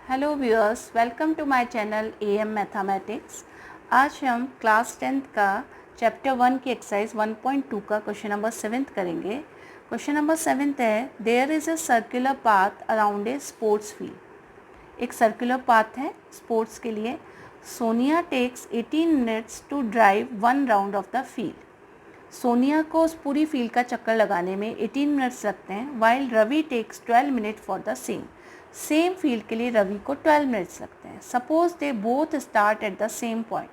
Hello viewers, welcome to my channel AM mathematics. आज हम class 10th का chapter 1 की एक्सरसाइज 1.2 का क्वेश्चन नंबर 7 करेंगे। क्वेश्चन नंबर 7 है, there is a circular path around a sports field. एक circular path है स्पोर्ट्स के लिए। Sonia takes 18 minutes to drive 1 round of the field. सोनिया को उस पूरी फील्ड का चक्कर लगाने में 18 मिनट्स लगते हैं, while Ravi takes 12 minute for the same field के लिए रवि को 12 मिनट्स लगते हैं। Suppose they both start at the same point.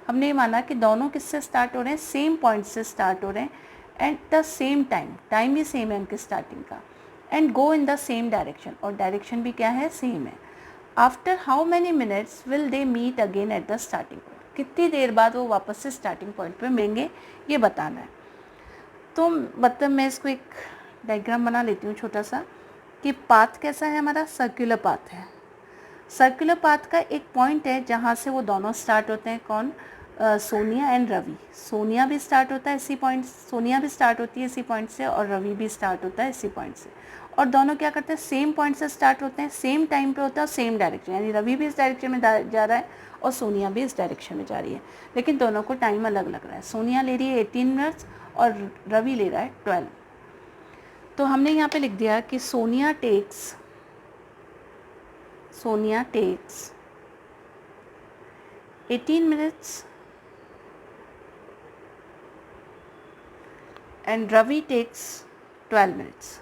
हमने ये माना कि दोनों किससे स्टार्ट हो रहे हैं, सेम पॉइंट से स्टार्ट हो रहे हैं एट द सेम टाइम भी सेम है उनके स्टार्टिंग का, and go in the same direction, और डायरेक्शन भी क्या है, सेम है। After how many minutes will they meet again at the starting point. कितनी देर बाद वो वापस से स्टार्टिंग पॉइंट पे मिलेंगे, ये बताना है। तो मतलब मैं इसको एक डायग्राम बना लेती हूँ छोटा सा, कि पाथ कैसा है, हमारा सर्कुलर पाथ है। सर्कुलर पाथ का एक पॉइंट है जहाँ से वो दोनों स्टार्ट होते हैं। कौन? सोनिया एंड रवि। सोनिया भी स्टार्ट होता है इसी पॉइंट, सोनिया भी स्टार्ट होती है इसी पॉइंट से, और रवि भी स्टार्ट होता है इसी पॉइंट से। और दोनों क्या करते हैं, सेम पॉइंट से स्टार्ट होते हैं, सेम टाइम पे होता है और सेम डायरेक्शन, यानी रवि भी इस डायरेक्शन में जा रहा है और सोनिया भी इस डायरेक्शन में जा रही है, लेकिन दोनों को टाइम अलग लग रहा है। सोनिया ले रही है 18 मिनट्स और रवि ले रहा है 12। तो हमने यहाँ पे लिख दिया कि Sonia takes 18 minutes and Ravi takes 12 minutes.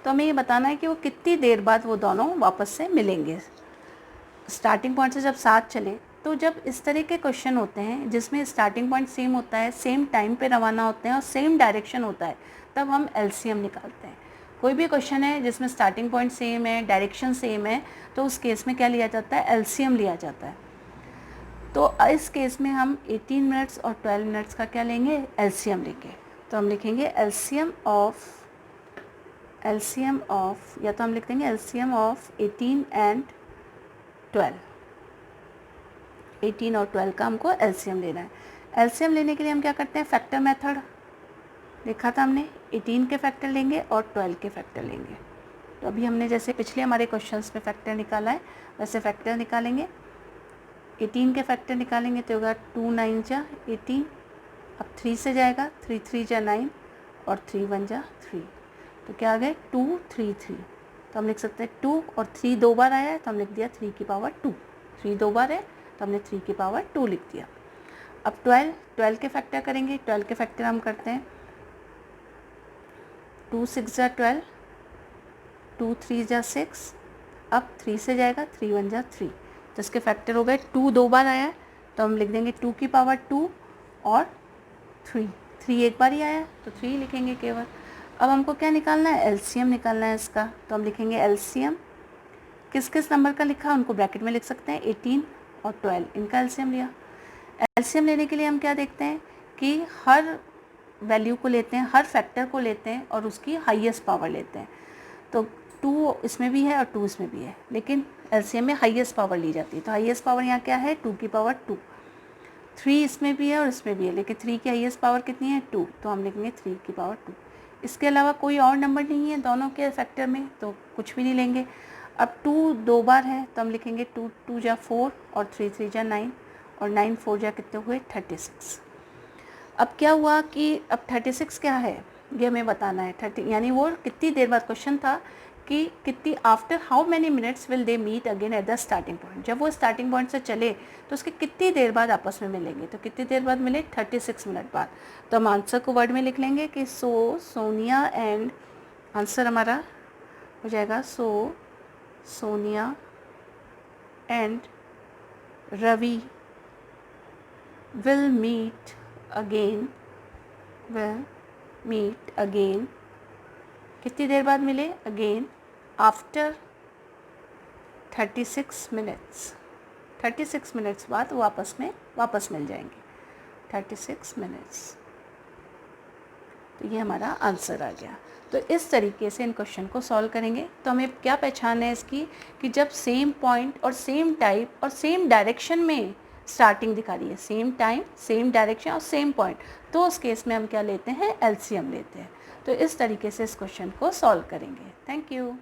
तो हमें ये बताना है कि वो कितनी देर बाद वो दोनों वापस से मिलेंगे। स्टार्टिंग पॉइंट से जब साथ चले, तो जब इस तरह के क्वेश्चन होते हैं जिसमें स्टार्टिंग पॉइंट सेम होता है, सेम टाइम पे रवाना होते हैं और सेम डायरेक्शन होता है, तब हम एलसीएम निकालते हैं। कोई भी क्वेश्चन है जिसमें स्टार्टिंग पॉइंट सेम है, डायरेक्शन सेम है, तो उस केस में क्या लिया जाता है, एलसीएम लिया जाता है। तो इस केस में हम 18 मिनट्स और 12 मिनट्स का क्या लेंगे, एलसीएम लेंगे। तो हम लिखेंगे एलसीएम ऑफ, या तो हम लिख देंगे एलसीएम ऑफ 18 एंड 12। 18 और 12 का हमको एलसीएम लेना है। एलसीएम लेने के लिए हम क्या करते हैं, फैक्टर मेथड देखा था हमने। 18 के फैक्टर लेंगे और 12 के फैक्टर लेंगे। तो अभी हमने जैसे पिछले हमारे क्वेश्चंस में फैक्टर निकाला है, वैसे फैक्टर निकालेंगे। 18 के फैक्टर निकालेंगे तो होगा 2 9 जा 18। अब 3 से जाएगा, 3 3 जा 9 और 3 1 जा 3। तो क्या आ गए, 2 3 3। तो हम लिख सकते हैं 2 और 3 दो बार आया है तो हम लिख दिया 3 की पावर 2। 3 दो बार है तो हमने 3 की पावर 2 लिख दिया। अब 12 के फैक्टर करेंगे। 12 के फैक्टर हम करते हैं 2 6 जा 12, 2 3 जा 6। अब 3 से जाएगा, 3 1 जा 3। तो इसके फैक्टर हो गए, 2 दो बार आया है तो हम लिख देंगे 2 की पावर 2 और 3 एक बार ही आया है तो 3 लिखेंगे केवल। अब हमको क्या निकालना है, एलसीएम निकालना है इसका। तो हम लिखेंगे एलसीएम, किस किस नंबर का लिखा उनको ब्रैकेट में लिख सकते हैं, 18 और 12, इनका एलसीएम लिया। एलसीएम लेने के लिए हम क्या देखते हैं कि हर वैल्यू को लेते हैं, हर फैक्टर को लेते हैं और उसकी हाईएस्ट पावर लेते हैं। तो 2 इसमें भी है और 2 इसमें भी है, लेकिन एलसीएम में हाईएस्ट पावर ली जाती है। तो हाईएस्ट पावर यहाँ क्या है, 2 की पावर 2। 3 इसमें भी है और इसमें भी है, लेकिन 3 की हाईएस्ट पावर कितनी है, 2। तो हम लिखेंगे 3 की पावर 2। इसके अलावा कोई और नंबर नहीं है दोनों के फैक्टर में, तो कुछ भी नहीं लेंगे। अब 2 दो बार है तो हम लिखेंगे 2 2 जा 4 और 3 3 जा 9 और 9 4 जा कितने हुए, 36। अब क्या हुआ कि अब 36 क्या है ये हमें बताना है। 30 यानी वो कितनी देर बाद, क्वेश्चन था कि कितनी, after how many minutes will they meet again at the starting point. जब वो स्टार्टिंग पॉइंट से चले तो उसके कितनी देर बाद आपस में मिलेंगे, तो कितनी देर बाद मिले, 36 मिनट बाद। तो हम आंसर को वर्ड में लिख लेंगे कि सोनिया एंड, आंसर हमारा हो जाएगा Sonia and Ravi will meet again कितनी देर बाद मिले, अगेन आफ्टर 36 मिनट्स। 36 मिनट्स बाद वो आपस में वापस मिल जाएंगे, 36 मिनट्स। तो ये हमारा आंसर आ गया। तो इस तरीके से इन क्वेश्चन को सॉल्व करेंगे। तो हमें क्या पहचान है इसकी, कि जब सेम पॉइंट और सेम टाइप और सेम डायरेक्शन में स्टार्टिंग दिखा रही है, सेम टाइम सेम डायरेक्शन और सेम पॉइंट, तो उस केस में हम क्या लेते हैं, एलसीएम लेते हैं। तो इस तरीके से इस क्वेश्चन को सॉल्व करेंगे। Thank you.